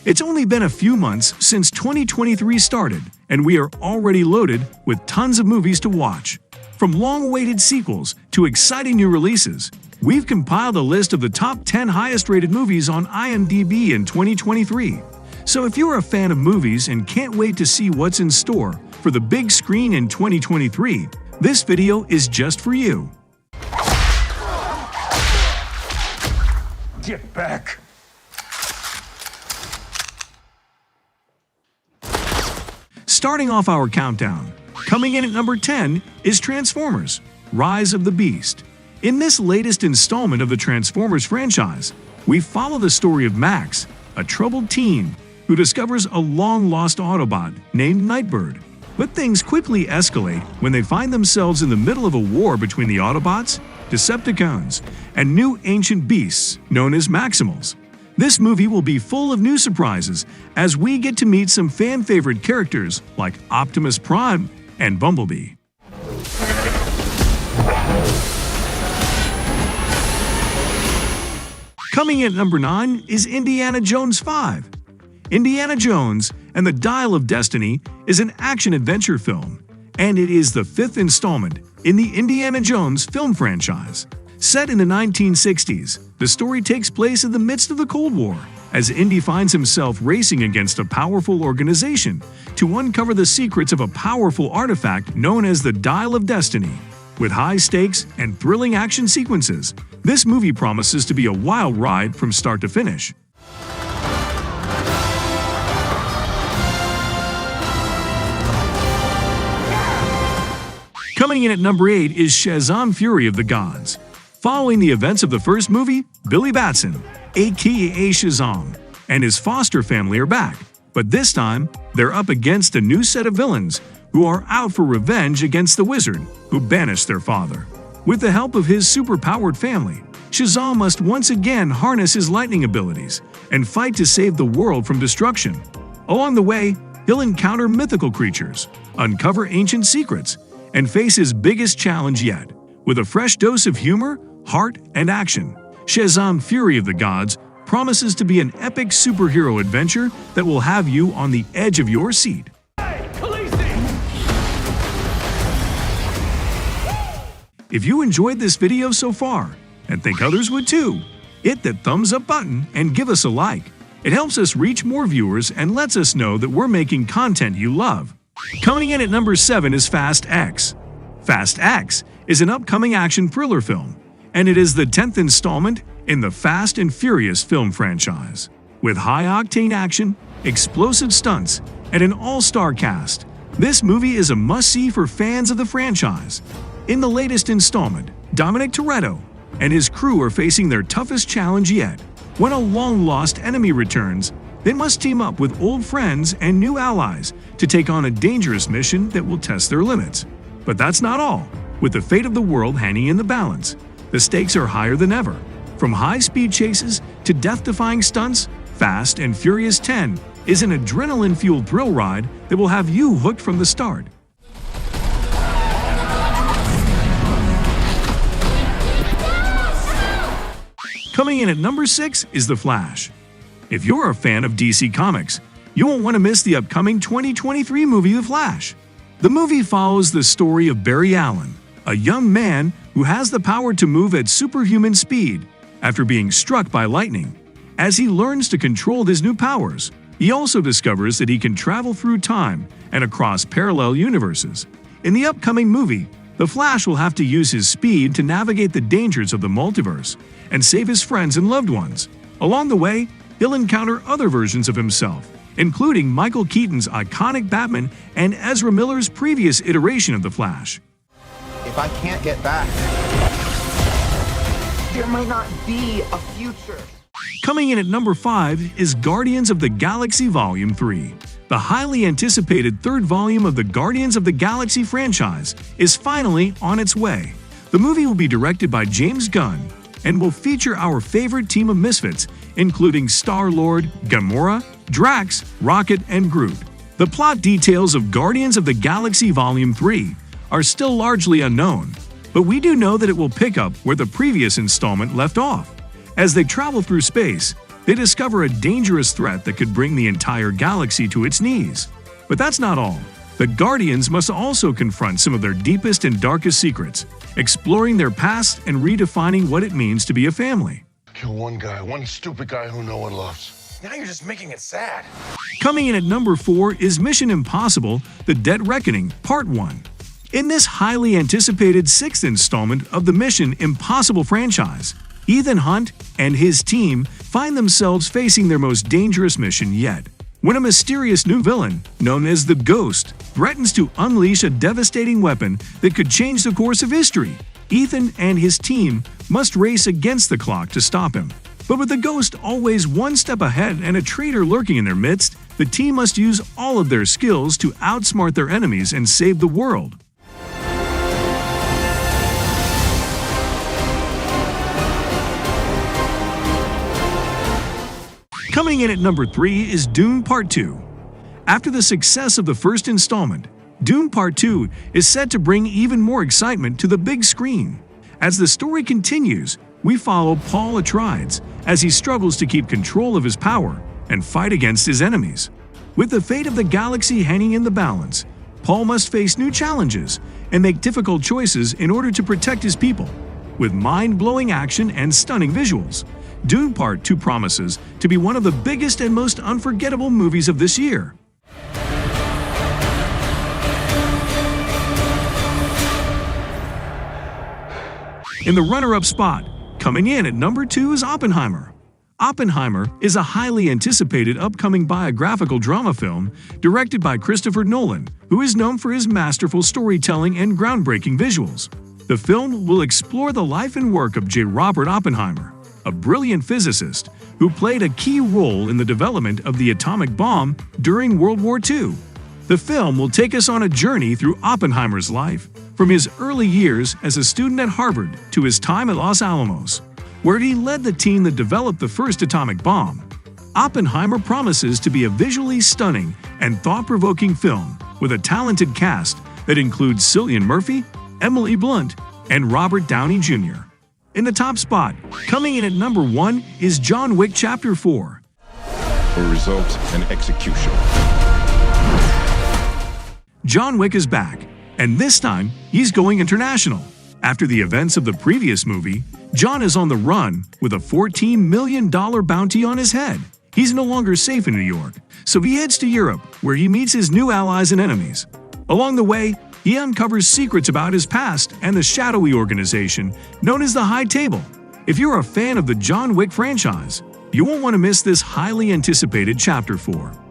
It's only been a few months since 2023 started, and we are already loaded with tons of movies to watch. From long-awaited sequels to exciting new releases, we've compiled a list of the top 10 highest-rated movies on IMDb in 2023. So if you're a fan of movies and can't wait to see what's in store for the big screen in 2023, this video is just for you. Get back! Starting off our countdown, coming in at number 10 is Transformers: Rise of the Beast. In this latest installment of the Transformers franchise, we follow the story of Max, a troubled teen who discovers a long-lost Autobot named Nightbird. But things quickly escalate when they find themselves in the middle of a war between the Autobots, Decepticons, and new ancient beasts known as Maximals. This movie will be full of new surprises as we get to meet some fan-favorite characters like Optimus Prime and Bumblebee. Coming in at number 9 is Indiana Jones 5. Indiana Jones and the Dial of Destiny is an action-adventure film, and it is the 5th installment in the Indiana Jones film franchise. Set in the 1960s, the story takes place in the midst of the Cold War, as Indy finds himself racing against a powerful organization to uncover the secrets of a powerful artifact known as the Dial of Destiny. With high stakes and thrilling action sequences, this movie promises to be a wild ride from start to finish. Coming in at number 8 is Shazam! Fury of the Gods. Following the events of the first movie, Billy Batson, aka Shazam, and his foster family are back, but this time they're up against a new set of villains who are out for revenge against the wizard who banished their father. With the help of his super-powered family, Shazam must once again harness his lightning abilities and fight to save the world from destruction. Along the way, he'll encounter mythical creatures, uncover ancient secrets, and face his biggest challenge yet. With a fresh dose of humor, heart, and action, Shazam! Fury of the Gods promises to be an epic superhero adventure that will have you on the edge of your seat. If you enjoyed this video so far, and think others would too, hit that thumbs up button and give us a like. It helps us reach more viewers and lets us know that we're making content you love. Coming in at number 7 is Fast X. Fast X is an upcoming action thriller film, and it is the 10th installment in the Fast and Furious film franchise. With high-octane action, explosive stunts, and an all-star cast, this movie is a must-see for fans of the franchise. In the latest installment, Dominic Toretto and his crew are facing their toughest challenge yet. When a long-lost enemy returns, they must team up with old friends and new allies to take on a dangerous mission that will test their limits. But that's not all. With the fate of the world hanging in the balance, the stakes are higher than ever. From high-speed chases to death-defying stunts, Fast and Furious 10 is an adrenaline-fueled thrill ride that will have you hooked from the start. Coming in at number 6 is The Flash. If you're a fan of DC Comics, you won't want to miss the upcoming 2023 movie The Flash. The movie follows the story of Barry Allen, a young man who has the power to move at superhuman speed after being struck by lightning. As he learns to control his new powers, he also discovers that he can travel through time and across parallel universes. In the upcoming movie, The Flash will have to use his speed to navigate the dangers of the multiverse and save his friends and loved ones. Along the way, he'll encounter other versions of himself, including Michael Keaton's iconic Batman and Ezra Miller's previous iteration of The Flash. If I can't get back, there might not be a future. Coming in at number 5 is Guardians of the Galaxy Volume 3. The highly anticipated third volume of the Guardians of the Galaxy franchise is finally on its way. The movie will be directed by James Gunn and will feature our favorite team of misfits, including Star-Lord, Gamora, Drax, Rocket, and Groot. The plot details of Guardians of the Galaxy Volume 3 are still largely unknown, but we do know that it will pick up where the previous installment left off. As they travel through space, they discover a dangerous threat that could bring the entire galaxy to its knees. But that's not all. The Guardians must also confront some of their deepest and darkest secrets, exploring their past and redefining what it means to be a family. Kill one guy, one stupid guy who no one loves. Now you're just making it sad. Coming in at number 4 is Mission Impossible: The Dead Reckoning Part 1. In this highly anticipated 6th installment of the Mission Impossible franchise, Ethan Hunt and his team find themselves facing their most dangerous mission yet, when a mysterious new villain, known as the Ghost, threatens to unleash a devastating weapon that could change the course of history. Ethan and his team must race against the clock to stop him. But with the Ghost always one step ahead and a traitor lurking in their midst, the team must use all of their skills to outsmart their enemies and save the world. Coming in at number 3 is Dune Part 2. After the success of the first installment, Dune Part 2 is set to bring even more excitement to the big screen. As the story continues, we follow Paul Atreides as he struggles to keep control of his power and fight against his enemies. With the fate of the galaxy hanging in the balance, Paul must face new challenges and make difficult choices in order to protect his people. With mind-blowing action and stunning visuals, Dune Part 2 promises to be one of the biggest and most unforgettable movies of this year. In the runner-up spot, coming in at number 2 is Oppenheimer. Oppenheimer is a highly anticipated upcoming biographical drama film directed by Christopher Nolan, who is known for his masterful storytelling and groundbreaking visuals. The film will explore the life and work of J. Robert Oppenheimer, a brilliant physicist who played a key role in the development of the atomic bomb during World War II. The film will take us on a journey through Oppenheimer's life, from his early years as a student at Harvard to his time at Los Alamos, where he led the team that developed the first atomic bomb. Oppenheimer promises to be a visually stunning and thought-provoking film with a talented cast that includes Cillian Murphy, Emily Blunt, and Robert Downey Jr. In the top spot, coming in at number 1 is John Wick Chapter 4. For result and execution. John Wick is back, and this time he's going international. After the events of the previous movie, John is on the run with a $14 million bounty on his head. He's no longer safe in New York, so he heads to Europe, where he meets his new allies and enemies. Along the way, he uncovers secrets about his past and the shadowy organization known as the High Table. If you're a fan of the John Wick franchise, you won't want to miss this highly anticipated Chapter 4.